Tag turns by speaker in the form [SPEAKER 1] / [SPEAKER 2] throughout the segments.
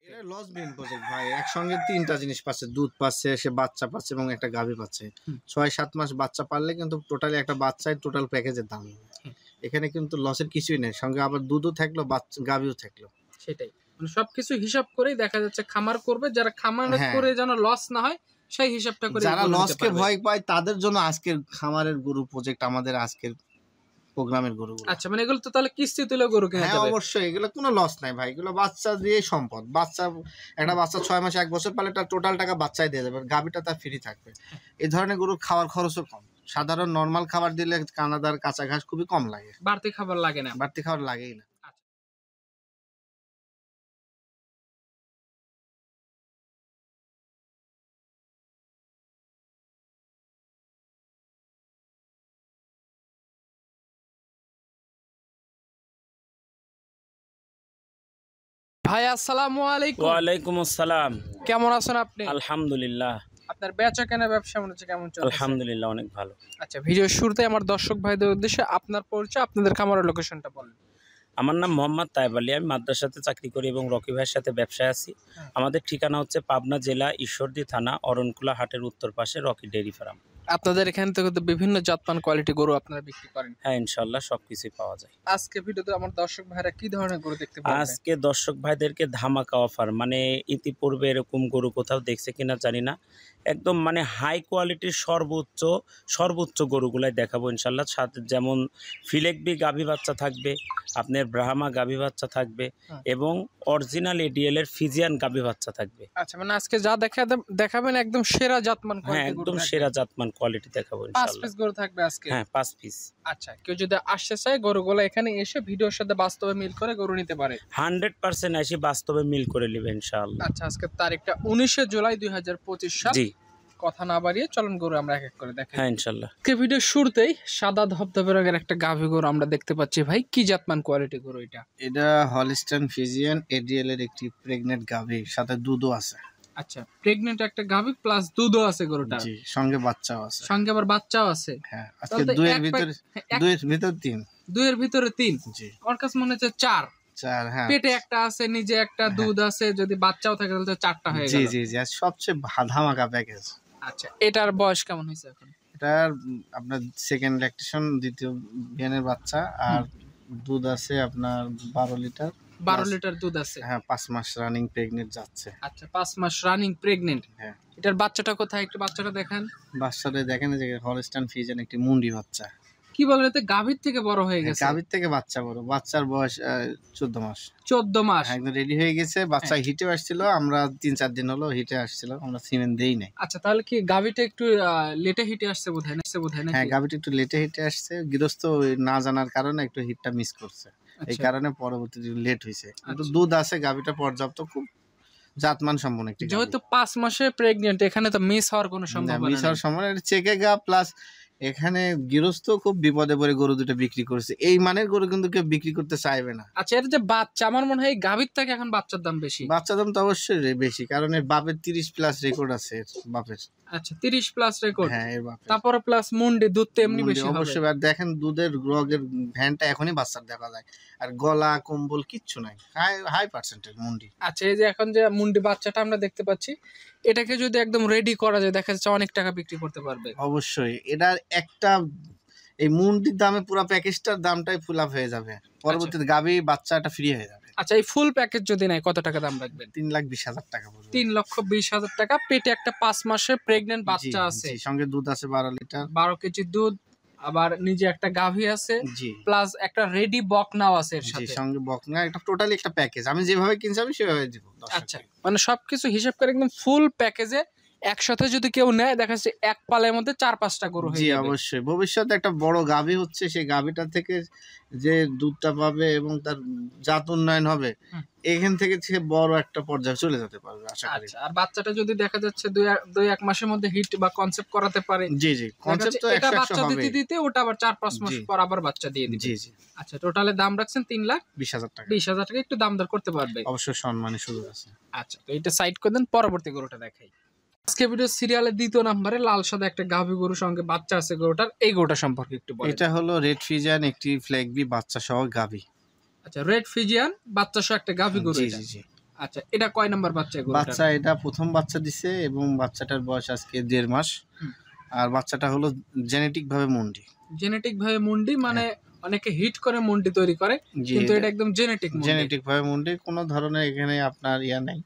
[SPEAKER 1] এটা লস বিন প্রজেক্ট ভাই, একসঙ্গে তিনটা জিনিস পাচ্ছে, দুধ পাচ্ছে, সে বাচ্চা পাচ্ছে এবং একটা গাভী পাচ্ছে। ৬-৭ মাস বাচ্চা পারলে কিন্তু টোটালি একটা বাচ্চায় টোটাল প্যাকেজের দাম। এখানে কিন্তু লসের কিছুই নেই, সঙ্গে আবার দুধও থাকলো, বাচ্চা গাভীও থাকলো।
[SPEAKER 2] সেটাই, মানে সবকিছু হিসাব করেই দেখা যাচ্ছে খামার করবে, যারা খামার করে যেন লস না হয় সেই হিসাবটা করে।
[SPEAKER 1] যারা লসকে ভয় পায় তাদের জন্য আজকের খামারের গরু প্রজেক্ট, আমাদের আজকের প্রোগ্রামের গরু।
[SPEAKER 2] আচ্ছা, মানে এগুলো তো তাহলে কিস্তি তুলে গরু কেনা যাবে?
[SPEAKER 1] অবশ্যই, এগুলো কোনো লস নাই ভাই, এগুলো বাচ্চা দিয়ে সম্পদ। বাচ্চা একটা বাচ্চা 6 মাস 1 বছর পালে তার টোটাল টাকা বাচ্চাই দিয়ে দেবে, গাভীটা তার ফ্রি থাকবে। এই ধরনের গরু খাওয়ার খরচও কম, সাধারণ নর্মাল খাবার দিলে কানাদার কাঁচা ঘাস খুবই কম লাগে,
[SPEAKER 2] বাড়তি খাবার লাগে না,
[SPEAKER 1] বাড়তি খাবার লাগেই না।
[SPEAKER 2] ভাই আসসালামু আলাইকুম।
[SPEAKER 3] ওয়ালাইকুম আসসালাম।
[SPEAKER 2] কেমন আছেন আপনি?
[SPEAKER 3] আলহামদুলিল্লাহ।
[SPEAKER 2] আপনার বেচা কেনা ব্যবসা মনে হচ্ছে কেমন চলছে?
[SPEAKER 3] আলহামদুলিল্লাহ, অনেক ভালো।
[SPEAKER 2] আচ্ছা, ভিডিওর শুরুতে আমার দর্শক ভাইদের উদ্দেশ্যে আপনার পরিচয়, আপনাদের খামারের লোকেশনটা বলেন।
[SPEAKER 3] আমার নাম মোহাম্মদ তাইব আলী, আমি মাদ্রাসাতে চাকরি করি এবং রকি ভাইয়ের সাথে ব্যবসায় আছি। আমাদের ঠিকানা হচ্ছে পাবনা জেলা ঈশ্বরদী থানা অরণকুলা হাটের উত্তর পাশে রকি ডেইরি ফার্ম।
[SPEAKER 2] আপনাদের এখান থেকে তো বিভিন্ন জাতমান কোয়ালিটি গরু আপনারা বিক্রি করেন?
[SPEAKER 3] হ্যাঁ, ইনশাআল্লাহ সবকিছুই পাওয়া যায়।
[SPEAKER 2] আজকে ভিডিওতে আমার দর্শক ভাইরা কি ধরনের গরু দেখতে পাবেন?
[SPEAKER 3] আজকে দর্শক ভাইদেরকে ধামাকা অফার, মানে ইতিপূর্বে এরকম গরু কোথাও দেখছে কিনা জানি না, একদম মানে হাই কোয়ালিটির সর্বোচ্চ গরুগুলাই দেখাবো ইনশাল্লাহ। সাথে যেমন ফিলেকবি গাভী বাচ্চা থাকবে, আপনার ব্রাহ্মা গাভী বাচ্চা থাকবে এবং অরিজিনাল এডিএল এর ফিজিয়ান গাভী বাচ্চা থাকবে।
[SPEAKER 2] আচ্ছা, মানে আজকে যা দেখাবেন একদম সেরা জাতমান কোয়ালিটি।
[SPEAKER 3] হ্যাঁ, একদম সেরা জাতমান কোয়ালিটি দেখাবো ইনশাআল্লাহ।
[SPEAKER 2] 5 পিস গরু থাকবে আজকে?
[SPEAKER 3] হ্যাঁ, 5 পিস।
[SPEAKER 2] আচ্ছা, কেউ যদি আসতে চায় গরুগুলো এখানে এসে ভিডিওর সাথে বাস্তবে মিল করে গরু নিতে পারে?
[SPEAKER 3] 100% এসে বাস্তবে মিল করে নেবে ইনশাআল্লাহ।
[SPEAKER 2] আচ্ছা, আজকে তারিখটা 19 জুলাই 2025 সাল।
[SPEAKER 3] জি,
[SPEAKER 2] কথা না বাড়িয়ে চলুন গরু আমরা এক এক করে দেখাই।
[SPEAKER 3] হ্যাঁ ইনশাআল্লাহ।
[SPEAKER 2] ভিডিও শুরুতেই সাদা ধবধবে রঙের একটা গাভী গরু আমরা দেখতে পাচ্ছি। ভাই, কি জাতমান কোয়ালিটি গরু এটা?
[SPEAKER 1] এটা হলিস্টাইন ফিজিয়ান এডিএল এর একটি প্রেগনেন্ট গাভী, সাথে দুধও আছে।
[SPEAKER 2] আচ্ছা, প্রেগনেন্ট একটা গাভী প্লাস দুধও আছে গরুটা?
[SPEAKER 1] জি, সঙ্গে বাচ্চাও আছে।
[SPEAKER 2] সঙ্গে আবার বাচ্চাও আছে?
[SPEAKER 1] হ্যাঁ, আজকে দুইয়ের ভিতর তিন।
[SPEAKER 2] দুইয়ের ভিতরে তিন?
[SPEAKER 1] জি,
[SPEAKER 2] আমার কাছে মনে হচ্ছে চার।
[SPEAKER 1] হ্যাঁ,
[SPEAKER 2] পেটে একটা আছে, নিজে একটা দুধ আছে, যদি বাচ্চাও থাকে তাহলে 4টা হয়ে গেল।
[SPEAKER 1] জি জি জি, সবচেয়ে ধামাকা প্যাকেজ।
[SPEAKER 2] আচ্ছা, এটার বয়স কেমন হয়েছে এখন?
[SPEAKER 1] এটার আপনার সেকেন্ড ল্যাকটেশন, দ্বিতীয় বিয়ানের বাচ্চা, আর দুধ আছে আপনার 12 লিটার।
[SPEAKER 2] 12 লিটার দুধ আছে?
[SPEAKER 1] হ্যাঁ, 5 মাস রানিং প্রেগনেন্ট যাচ্ছে।
[SPEAKER 2] আচ্ছা, 5 মাস রানিং প্রেগনেন্ট।
[SPEAKER 1] হ্যাঁ,
[SPEAKER 2] এটার বাচ্চাটা কোথায়, একটু বাচ্চাটা দেখান।
[SPEAKER 1] বাচ্চাটা দেখেন যে হলিস্টাইন ফিজিয়ান একটি মুন্ডি বাচ্চা।
[SPEAKER 2] কি বলেন, এতে গাভীর থেকে বড় হয়ে গেছে?
[SPEAKER 1] গাভীর থেকে বাচ্চা বড়, বাচ্চার বয়স 14 মাস।
[SPEAKER 2] 14 মাস
[SPEAKER 1] একদম রেডি হয়ে গেছে। বাচ্চা হিটে আসছিল, আমরা 3-4 দিন হলো হিটে আসছিল, আমরা সিমেন্ট দেই নাই।
[SPEAKER 2] আচ্ছা, তাহলে কি গাভীটা একটু লেটে হিটে আসছে বোধহয় নাকি?
[SPEAKER 1] হ্যাঁ, গাভীটা একটু লেটে হিটে আসছে, গৃহস্থ না জানার কারণে একটু হিটটা মিস করছে, এই কারণে পরবর্তীতে লেট হয়েছে। কিন্তু দুধ আছে, গাভীটা পর্যাপ্ত, খুব জাতমান সম্পন্ন একটি।
[SPEAKER 2] যেহেতু 5 মাসে প্রেগনেন্ট, এখানে তো মিস হওয়ার কোনো সম্ভাবনা নেই।
[SPEAKER 1] মিস হওয়ার সম্ভাবনা চেকে গা, প্লাস এখানে গৃহস্থ খুব বিপদে পড়ে গরু দুটো বিক্রি করছে। এই মানের গরু কিন্তু কেউ বিক্রি করতে চাইবে না।
[SPEAKER 2] আচ্ছা, এর যে বাচ্চা, আমার মনে হয় গাভীর থেকে এখন বাচ্চার দাম বেশি।
[SPEAKER 1] বাচ্চার দাম তো অবশ্যই বেশি, কারণ এর বাপের 30 প্লাস রেকর্ড আছে, এর বাপের।
[SPEAKER 2] আচ্ছা, 30 প্লাস রেকর্ড?
[SPEAKER 1] হ্যাঁ, এর বাপের।
[SPEAKER 2] তারপরে প্লাস মুন্ডি, দুধ তো এমনি বেশি হবে
[SPEAKER 1] অবশ্যই। আর দেখেন দুধের রগের ভ্যানটা এখনই বাচ্চার দেখা যায়, আর গলা কম্বল কিচ্ছু নাই, হাই পার্সেন্টের মুন্ডি।
[SPEAKER 2] আচ্ছা, এই যে এখন যে মুন্ডি বাচ্চাটা আমরা দেখতে পাচ্ছি, এটাকে যদি একদম রেডি করা যায় দেখা যাচ্ছে অনেক টাকা বিক্রি করতে পারবে।
[SPEAKER 1] অবশ্যই, এটার একটা এই মুন্ডির দামে পুরো প্যাকেজটার দামটাই ফুল আপ হয়ে যাবে, পরবর্তীতে গাভী বাচ্চাটা ফ্রি হয়ে যাবে।
[SPEAKER 2] আচ্ছা, এই ফুল প্যাকেজ যদি নাই কত টাকা দাম রাখবেন?
[SPEAKER 1] 3,20,000 টাকা পড়বে।
[SPEAKER 2] 3,20,000 টাকা। পেটে একটা 5 মাসের প্রেগনেন্ট বাচ্চা আছে,
[SPEAKER 1] সঙ্গে দুধ আছে 12 লিটার,
[SPEAKER 2] 12 কেজি দুধ, আবার নিজে একটা গাভী আছে,
[SPEAKER 1] জি,
[SPEAKER 2] প্লাস একটা রেডি বকনাও আছে এর সাথে।
[SPEAKER 1] সঙ্গে বকনা, একটা টোটালি একটা প্যাকেজ। আমি যেভাবে কিনছি আমি সেভাবে দিব।
[SPEAKER 2] আচ্ছা, মানে সবকিছু হিসাব করে একদম ফুল প্যাকেজে একসাথে যদি কেউ নেয় দেখা যাচ্ছে এক পালের মধ্যে 4-5টা গরু হয়ে যাবে।
[SPEAKER 1] অবশ্যই, ভবিষ্যতে একটা বড় গাভী হচ্ছে, সেই গাভীটা থেকে যে দুধটা পাবে এবং তার জাত উন্নয়ন হবে, এখান থেকে সে বড় একটা পর্যায়ে চলে যেতে পারবে আশা করি।
[SPEAKER 2] আচ্ছা, আর বাচ্চাটা যদি দেখা যাচ্ছে 2-1 মাসের মধ্যে হিট বা কনসেপ্ট করাতে পারে,
[SPEAKER 1] জি জি, কনসেপ্ট তো
[SPEAKER 2] এটা
[SPEAKER 1] 100
[SPEAKER 2] বাচ্চা
[SPEAKER 1] হবে।
[SPEAKER 2] দিতে ওটা আবার 4-5 মাস পর আবার বাচ্চা দিয়ে দিবে।
[SPEAKER 1] জি জি।
[SPEAKER 2] আচ্ছা, টোটালে দাম রাখছেন
[SPEAKER 1] 3,20,000 টাকা।
[SPEAKER 2] 3,20,000 টাকা, একটু দাম দর করতে পারবে
[SPEAKER 1] অবশ্যই, সম্মানের সুযোগ আছে।
[SPEAKER 2] আচ্ছা, তো এটা সাইড করে দেন, পরবর্তী গরুটা দেখাই। আজকে ভিডিও সিরিয়ালের 2য় নম্বরে লাল সাদা একটা গাভী গরু, সঙ্গে বাচ্চা আছে গরুটার। এই গরুটা সম্পর্কে একটু বলেন।
[SPEAKER 1] এটা হলো রেড ফিজিয়ান একটি ফ্ল্যাগবি বাচ্চা সহ গাভী।
[SPEAKER 2] আচ্ছা, রেড ফিজিয়ান বাচ্চা সহ একটা গাভী গরু।
[SPEAKER 1] জি জি জি।
[SPEAKER 2] আচ্ছা, এটা কয় নাম্বার বাচ্চা গরুটার?
[SPEAKER 1] বাচ্চা এটা প্রথম বাচ্চা দিছে এবং বাচ্চাটার বয়স আজকে 1.5 মাস। আর বাচ্চাটা হলো জেনেটিক ভাবে মুন্ডি।
[SPEAKER 2] জেনেটিক ভাবে মুন্ডি, মানে অনেকে হিট করে মুন্ডি তৈরি করে, কিন্তু এটা একদম জেনেটিক মুন্ডি।
[SPEAKER 1] জেনেটিক ভাবে মুন্ডি, কোনো ধরনের এখানে আপনার ইয়া নাই,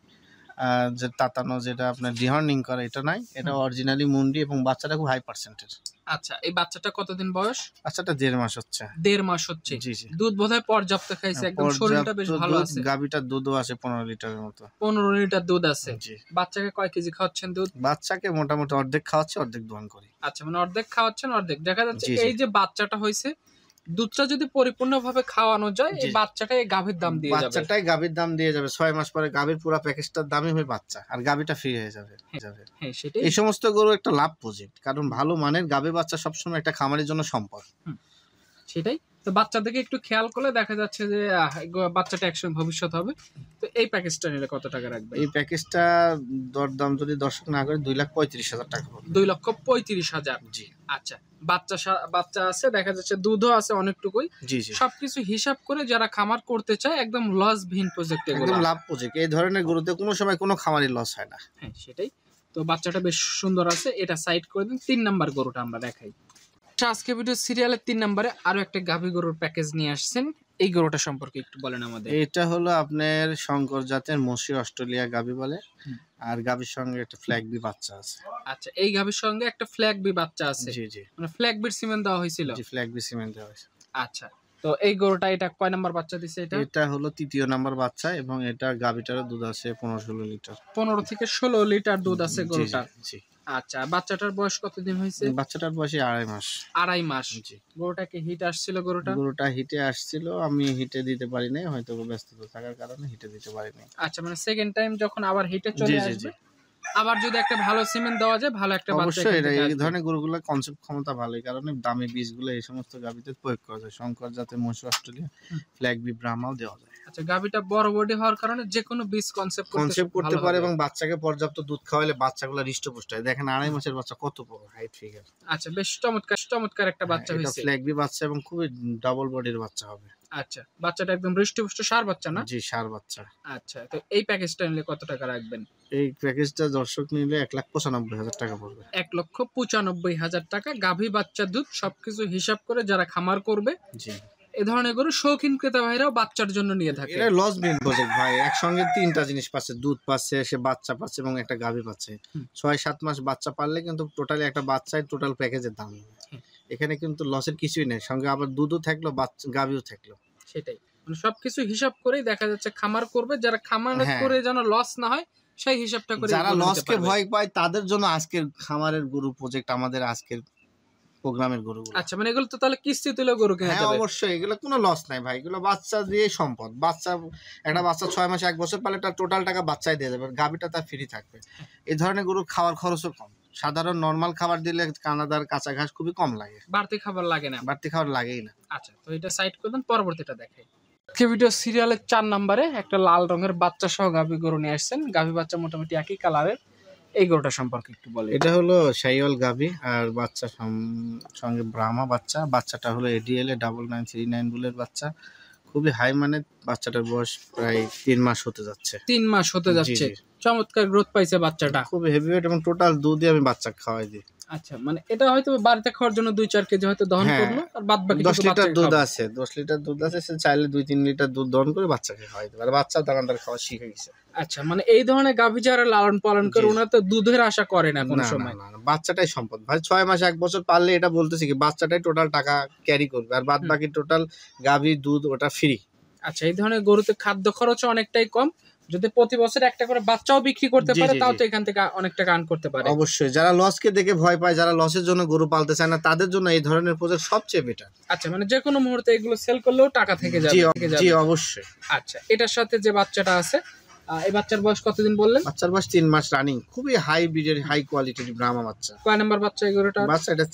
[SPEAKER 1] যে তাতানো যেটা আপনার ডিহর্নিং করে এটা নাই, এটা অরিজিনালি মুন্ডি এবং বাচ্চাটা খুব হাই পার্সেন্টেজ।
[SPEAKER 2] আচ্ছা, এই বাচ্চাটা কতদিন বয়স?
[SPEAKER 1] বাচ্চাটা 1.5 মাস হচ্ছে।
[SPEAKER 2] 1.5 মাস হচ্ছে।
[SPEAKER 1] জি জি।
[SPEAKER 2] দুধ বোধহয় পর্যাপ্ত খাইছে, একদম শরীরটা বেশ ভালো আছে।
[SPEAKER 1] গাভীটার দুধও আছে 15 লিটারের মতো।
[SPEAKER 2] 15 লিটার দুধ আছে।
[SPEAKER 1] জি।
[SPEAKER 2] বাচ্চাকে কয় কেজি খাওয়াচ্ছেন দুধ?
[SPEAKER 1] বাচ্চাকে মোটামুটি অর্ধেক খাওয়াচ্ছি, অর্ধেক দোয়ান করি।
[SPEAKER 2] আচ্ছা, মানে অর্ধেক খাওয়াচ্ছেন, অর্ধেক। দেখা যাচ্ছে
[SPEAKER 1] জি, জি।
[SPEAKER 2] এই যে বাচ্চাটা হয়েছে, দুধটা যদি পরিপূর্ণভাবে খাওয়ানো যায়, এই বাচ্চাটাই গাভীর দাম দিয়ে যাবে।
[SPEAKER 1] বাচ্চাটাই গাভীর দাম দিয়ে যাবে। 6 মাস পরে গাভীর পুরো প্যাকেজটার দামই হবে বাচ্চা, আর গাভীটা ফ্রি হয়ে যাবে।
[SPEAKER 2] হ্যাঁ, সেটাই।
[SPEAKER 1] এই সমস্ত গরু একটা লাভ প্রজেক্ট, কারণ ভালো মানের গাভী বাচ্চা সবসময় একটা খামারের জন্য সম্পদ।
[SPEAKER 2] সেটাই তো, বাচ্চাদেরকে একটু খেয়াল করলে দেখা যাচ্ছে যে বাচ্চাটা একসময় ভবিষ্যৎ হবে। তো এই প্যাকেজটা নিলে কত টাকা রাখবে?
[SPEAKER 1] এই প্যাকেজটা দরদাম যদি দর্শক না করে 2,35,000 টাকা পড়বে।
[SPEAKER 2] 2,35,000।
[SPEAKER 1] জি।
[SPEAKER 2] আচ্ছা, বাচ্চা আছে, দেখা যাচ্ছে দুধও আছে অনেকটুকুই।
[SPEAKER 1] জি জি।
[SPEAKER 2] সবকিছু হিসাব করে যারা খামার করতে চায়, একদম লস ভিন প্রজেক্ট,
[SPEAKER 1] একদম লাভ প্রজেক্ট। এই ধরনের গরুতে কোনো সময় কোনো খামারি লস হয় না।
[SPEAKER 2] হ্যাঁ, সেটাই তো। বাচ্চাটা বেশ সুন্দর আছে, এটা সাইড করে দিন। 3 নাম্বার গরুটা আমরা দেখাই। আজকে ভিডিও সিরিয়ালের 3 নম্বরে আরো একটা গাভী গরুর প্যাকেজ নিয়ে আসছেন। এই গরুটা সম্পর্কে একটু বলেন আমাদের।
[SPEAKER 1] এটা হলো আপনার শঙ্কর জাতের মসি অস্ট্রেলিয়া গাভী বলে, আর গাভীর সঙ্গে একটা ফ্ল্যাগ বি বাচ্চা আছে।
[SPEAKER 2] আচ্ছা, এই গাভীর সঙ্গে একটা ফ্ল্যাগ বি বাচ্চা আছে।
[SPEAKER 1] জি জি।
[SPEAKER 2] মানে ফ্ল্যাগ বির সিমেন্ট দেওয়া হয়েছিল।
[SPEAKER 1] জি, ফ্ল্যাগ বি সিমেন্ট দেওয়া হয়েছে।
[SPEAKER 2] আচ্ছা, তো এই গরুটা এটা কয় নাম্বার বাচ্চা দিছে?
[SPEAKER 1] এটা হলো 3য় নাম্বার বাচ্চা এবং এটা গাভীটারও দুধ আছে 15-16 লিটার।
[SPEAKER 2] 15 থেকে 16 লিটার দুধ আছে
[SPEAKER 1] জি,
[SPEAKER 2] গরুটা।
[SPEAKER 1] জি।
[SPEAKER 2] আচ্ছা, বাচ্চাটার বয়স কতদিন হয়েছে?
[SPEAKER 1] বাচ্চাটার বয়স 2.5 মাস।
[SPEAKER 2] 2.5 মাস।
[SPEAKER 1] জি।
[SPEAKER 2] গরুটাকে হিট আসছিল?
[SPEAKER 1] গরুটা হিটে আসছিল, আমি হিটে দিতে পারি নাই, হয়তো ব্যস্ততা থাকার কারণে হিটে দিতে পারি নাই।
[SPEAKER 2] আচ্ছা, মানে সেকেন্ড টাইম যখন আবার হিটে চলে
[SPEAKER 1] জি, জি,
[SPEAKER 2] আসবে,
[SPEAKER 1] জি।
[SPEAKER 2] আবার যদি একটা ভালো সিমেন্ট দেওয়া যায়, ভালো একটা বাচ্চা
[SPEAKER 1] অবশ্যই
[SPEAKER 2] এখান থেকে
[SPEAKER 1] এই
[SPEAKER 2] আসবে।
[SPEAKER 1] ধরনের গরুগুলোর কনসেপ্ট ক্ষমতা ভালো, এই কারণে দামি বীজগুলো এই সমস্ত গাভীতে প্রয়োগ করা যায়। শঙ্কর জাতের মসি অস্ট্রেলিয়া, ফ্ল্যাগ বি ব্রাহ্মাও দেওয়া যায়।
[SPEAKER 2] আচ্ছা, গাভীটা বড় বডি হওয়ার কারণে যে কোনো বীজ কনসেপ্ট
[SPEAKER 1] করতে পারে এবং বাচ্চাকে পর্যাপ্ত দুধ খাওয়ালে বাচ্চাগুলো হৃষ্টপুষ্ট হয়। দেখেন 2.5 মাসের বাচ্চা কত বড় হাইট ফিগার।
[SPEAKER 2] আচ্ছা, বেশ চমৎকার একটা বাচ্চা
[SPEAKER 1] এটা
[SPEAKER 2] হয়েছে।
[SPEAKER 1] ফ্ল্যাগ বি বাচ্চা এবং খুবই ডাবল বডির বাচ্চা হবে।
[SPEAKER 2] আচ্ছা, বাচ্চাটা একদম হৃষ্টপুষ্ট ষাঁড় বাচ্চা না?
[SPEAKER 1] জি, ষাঁড় বাচ্চা।
[SPEAKER 2] আচ্ছা, তো এই প্যাকেজটা নিলে কত টাকা রাখবেন?
[SPEAKER 1] এই প্যাকেজটা দর্শক নিলে 1,95,000 টাকা পড়বে।
[SPEAKER 2] 1,95,000 টাকা। গাভী, বাচ্চা, দুধ সবকিছু হিসাব করে যারা খামার করবে,
[SPEAKER 1] জি,
[SPEAKER 2] এই ধরনের গরু শৌখিন ক্রেতা ভাইরাও বাচ্চার জন্য নিয়ে থাকে।
[SPEAKER 1] এটা লস বিন প্রজেক্ট ভাই, একসঙ্গে 3টা জিনিস পাচ্ছে, দুধ পাচ্ছে, সে বাচ্চা পাচ্ছে এবং একটা গাভী পাচ্ছে। 6-7 মাস বাচ্চা পারলে কিন্তু টোটালি একটা বাচ্চায় টোটাল প্যাকেজের দাম হবে। এখানে কিন্তু লসের কিছুই নেই, সঙ্গে আবার দুধও থাকলো, বাচ্চা গাভীও থাকলো।
[SPEAKER 2] সেটাই, মানে সবকিছু হিসাব করেই দেখা যাচ্ছে খামার করবে, যারা খামার
[SPEAKER 1] হ্যাঁ।
[SPEAKER 2] করে যেন লস না হয় সেই হিসাবটা করে।
[SPEAKER 1] যারা লসকে ভয় পায় তাদের জন্য আজকের খামারের গরু প্রজেক্ট, আমাদের আজকের প্রোগ্রামের গরুগুলো।
[SPEAKER 2] আচ্ছা, মানে এগুলো তো তাহলে কিস্তি তুলে গরু কেনা
[SPEAKER 1] হ্যাঁ,
[SPEAKER 2] যাবে?
[SPEAKER 1] অবশ্যই এগুলো কোনো লস নাই ভাই, এগুলো বাচ্চা দিয়ে সম্পদ। একটা বাচ্চা 6 মাস 1 বছর পালে তার টোটাল টাকা বাচ্চাই দিয়ে দেবে, গাভীটা তার ফ্রি থাকবে। এই ধরনের গরু খাওয়ার খরচও কম। সাধারণ নরমাল খাবার দিলে কানাদার কাঁচা ঘাস খুবই কম লাগে,
[SPEAKER 2] বাড়তি খাবার লাগে না।
[SPEAKER 1] বাড়তি খাবার লাগেই না।
[SPEAKER 2] আচ্ছা, তো এটা সাইড করে দেন, পরবর্তীটা দেখাই। আজকে ভিডিও সিরিয়ালের 4 নম্বরে একটা লাল রঙের বাচ্চা সহ গাভী গরু নিয়ে আসছেন। গাভী বাচ্চা মোটামুটি একই কালারের। এই গরুটা সম্পর্কে একটু বলেন।
[SPEAKER 1] এটা হলো শাহিওয়াল গাভী আর বাচ্চা সঙ্গে ব্রাহ্মা বাচ্চা। বাচ্চাটা হলো ADL 9939 বুলের বাচ্চা, খুবই হাই মানের। বাচ্চাটার বয়স প্রায় 3 মাস হতে যাচ্ছে।
[SPEAKER 2] 3 মাস হতে যাচ্ছে।
[SPEAKER 1] জি, জি।
[SPEAKER 2] চমৎকার গ্রোথ পাইছে বাচ্চাটা।
[SPEAKER 1] খুবই হেভি ওয়েট এবং টোটাল দুধই আমি বাচ্চা খাওয়াই দিই।
[SPEAKER 2] আচ্ছা, মানে এটা হয়তো বাড়িতে খাওয়ার জন্য 2-4 কেজি হয়তো দহন
[SPEAKER 1] হ্যাঁ,
[SPEAKER 2] করলো, আর বাদ বাকি
[SPEAKER 1] 10 লিটার দুধ আছে। 10 লিটার দুধ আছে, সে চাইলে 2-3 লিটার দুধ দহন করে বাচ্চাকে খাওয়াই দেবে, আর বাচ্চা দানাদার খাওয়া শিখে গেছে।
[SPEAKER 2] আচ্ছা, মানে এই ধরনের গাভী যারা লালন পালন করে,
[SPEAKER 1] জি।
[SPEAKER 2] ওনারা তো দুধের আশা করে না কোনো
[SPEAKER 1] না,
[SPEAKER 2] সময়।
[SPEAKER 1] না, না, বাচ্চাটাই সম্পদ ভাই। 6 মাস 1 বছর পারলে এটা বলতেছি কি বাচ্চাটাই টোটাল টাকা ক্যারি করবে, আর বাদ বাকি টোটাল গাভী দুধ ওটা ফ্রি।
[SPEAKER 2] আচ্ছা, এই ধরনের গরুতে খাদ্য খরচ অনেকটাই কম। যদি প্রতি বছর একটা করে বাচ্চাও বিক্রি করতে
[SPEAKER 1] জি,
[SPEAKER 2] পারে,
[SPEAKER 1] জি,
[SPEAKER 2] তাও
[SPEAKER 1] জি।
[SPEAKER 2] তো এখান থেকে অনেক টাকা আর্ন করতে পারে।
[SPEAKER 1] অবশ্যই যারা লসকে দেখে ভয় পায়, যারা লসের জন্য গরু পালতে চায় না, তাদের জন্য এই ধরনের প্রজেক্ট সবচেয়ে বেটার।
[SPEAKER 2] আচ্ছা, মানে যে কোনো মুহূর্তে এগুলো সেল করলেও টাকা থেকে যাবে।
[SPEAKER 1] জি, অবশ্যই।
[SPEAKER 2] আচ্ছা, এটার সাথে যে বাচ্চাটা আছে, এই বাচ্চার বয়স কতদিন বললেন?
[SPEAKER 1] বাচ্চার বয়স 3 মাস রানিং, খুবই হাই ব্রিডের হাই কোয়ালিটির ব্রাহ্মা বাচ্চা।
[SPEAKER 2] কয় নাম্বার বাচ্চা এই গরুটা?
[SPEAKER 1] বাচ্চা এটা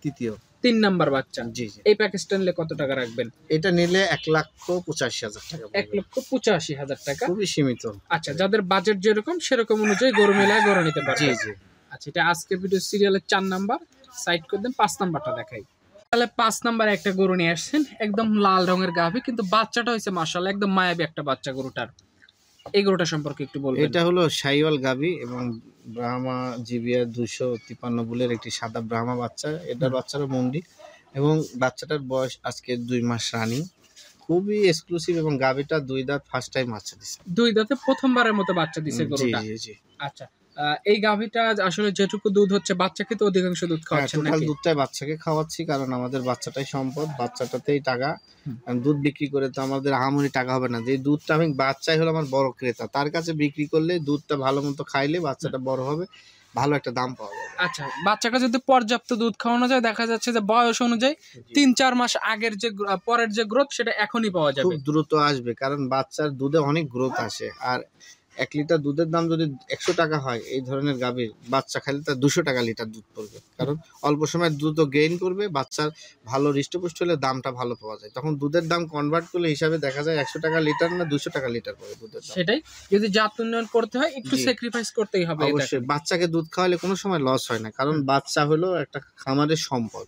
[SPEAKER 1] 3য়।
[SPEAKER 2] 3 নাম্বার বাচ্চা।
[SPEAKER 1] জি, জি।
[SPEAKER 2] এই প্যাকেজটা নিলে কত টাকা রাখবেন?
[SPEAKER 1] এটা নিলে 1,85,000 টাকা পড়বে।
[SPEAKER 2] 1,85,000 টাকা।
[SPEAKER 1] খুবই সীমিত।
[SPEAKER 2] আচ্ছা, যাদের বাজেট যেরকম সেরকম অনুযায়ী গরু মেলায় গরু নিতে
[SPEAKER 1] জি,
[SPEAKER 2] পারবে।
[SPEAKER 1] জি।
[SPEAKER 2] আচ্ছা, এটা আজকে ভিডিও সিরিয়ালের 4 নাম্বার। সাইড করে দেন, 5 নাম্বারটা দেখাই। তাহলে 5 নাম্বারে একটা গরু নিয়ে আসছেন, একদম লাল রঙের গাভী, কিন্তু বাচ্চাটা হয়েছে মাশাআল্লাহ একদম মায়াবী একটা বাচ্চা গরুটার। এই গরুটা সম্পর্কে একটু বলবেন।
[SPEAKER 1] এটা হলো শাহিওয়াল গাভী এবং ব্রাহ্মা জিবিআর 253 বুলের একটি সাদা ব্রাহ্মা বাচ্চা। এটার বাচ্চারও মুন্ডি এবং বাচ্চাটার বয়স আজকে 2 মাস রানিং, খুবই এক্সক্লুসিভ এবং গাভীটা 2 দাঁত ফার্স্ট টাইম বাচ্চা দিছে।
[SPEAKER 2] 2 দাঁতে প্রথমবারের মতো বাচ্চা দিছে
[SPEAKER 1] জি
[SPEAKER 2] গরুটা।
[SPEAKER 1] জি জি।
[SPEAKER 2] আচ্ছা, এই গাভীটা আসলে যেটুকু দুধ হচ্ছে বাচ্চাকে তো অধিকাংশ দুধ খাওয়াচ্ছেন
[SPEAKER 1] টোটাল
[SPEAKER 2] নাকি?
[SPEAKER 1] দুধটাই বাচ্চাকে খাওয়াচ্ছি, কারণ আমাদের বাচ্চাটাই সম্পদ, বাচ্চাটাতেই টাকা।
[SPEAKER 2] হুম।
[SPEAKER 1] কারণ দুধ বিক্রি করে তো আমাদের আহামরি টাকা হবে না। যে দুধটা আমি, বাচ্চাই হলো আমার বড় ক্রেতা, তার কাছে বিক্রি করলে দুধটা ভালো মতো খাইলে বাচ্চাটা বড় হবে, ভালো একটা দাম পাওয়া যাবে।
[SPEAKER 2] আচ্ছা, বাচ্চাকে যদি পর্যাপ্ত দুধ খাওয়ানো যায়, দেখা যাচ্ছে যে বয়স অনুযায়ী 3-4 মাস আগের যে পরের যে গ্রোথ সেটা এখনই পাওয়া যাবে।
[SPEAKER 1] খুব দ্রুত আসবে, কারণ বাচ্চার দুধে অনেক গ্রোথ আসে। আর 1 লিটার দুধের দাম যদি 100 টাকা হয়, এই ধরনের গাভীর বাচ্চা খাইলে তার 200 টাকা লিটার দুধ পড়বে, কারণ অল্প সময় দ্রুত গেইন করবে। বাচ্চার ভালো হৃষ্টপুষ্ট হলে দামটা ভালো পাওয়া যায়, তখন দুধের দাম কনভার্ট করলে হিসাবে দেখা যায় 100 টাকা লিটার না 200 টাকা লিটার পড়ে দুধের দাম।
[SPEAKER 2] সেটাই, যদি জাত উন্নয়ন করতে হয় একটু
[SPEAKER 1] জি।
[SPEAKER 2] স্যাক্রিফাইস করতেই হবে।
[SPEAKER 1] অবশ্যই বাচ্চাকে দুধ খাওয়ালে কোনো সময় লস হয় না, কারণ বাচ্চা হলো একটা খামারের সম্পদ।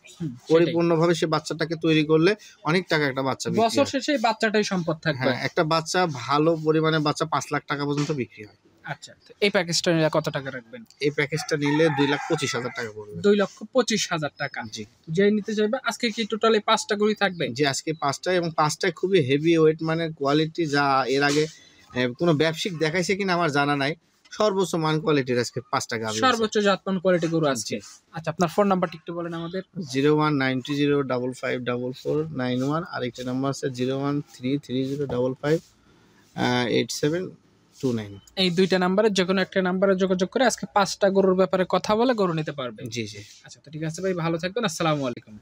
[SPEAKER 1] পরিপূর্ণভাবে সে বাচ্চাটাকে তৈরি করলে অনেক টাকা একটা বাচ্চা বিক্রি
[SPEAKER 2] বছর
[SPEAKER 1] হয়।
[SPEAKER 2] শেষে এই বাচ্চাটাই সম্পদ থাকবে।
[SPEAKER 1] হ্যাঁ, একটা বাচ্চা ভালো পরিমাণে বাচ্চা 5 লাখ টাকা পর্যন্ত বিক্রি হয়।
[SPEAKER 2] আচ্ছা, তো এই প্যাকেজটা নিলে কত টাকা রাখবেন?
[SPEAKER 1] এই প্যাকেজটা নিলে 2,25,000 টাকা পড়বে।
[SPEAKER 2] 2,25,000 টাকা।
[SPEAKER 1] জি
[SPEAKER 2] যে নিতে চাইবে, আজকে কি টোটালি 5টা গরুই থাকবে?
[SPEAKER 1] জি, আজকে 5টায় এবং 5টায় খুবই হেভি ওয়েট, মানে কোয়ালিটি যা এর আগে কোনো ব্যবসায়িক দেখাইছে কিনা আমার জানা নাই, সর্বোচ্চ মান কোয়ালিটির আজকে 5টা গাভী আছে।
[SPEAKER 2] সর্বোচ্চ জাতমান কোয়ালিটি গরু আজকে। আচ্ছা, আপনার ফোন নাম্বারটা একটু বলেন আমাদের।
[SPEAKER 1] 01920554491, আরেকটা নাম্বার আছে 01330558729।
[SPEAKER 2] এই দুইটা নাম্বারে যে কোনো একটা নাম্বারে যোগাযোগ করে আজকে 5টা গরুর ব্যাপারে কথা বলে গরু নিতে পারবেন।
[SPEAKER 1] জি জি।
[SPEAKER 2] আচ্ছা, তো ঠিক আছে ভাই, ভালো থাকবেন। আসসালামু আলাইকুম।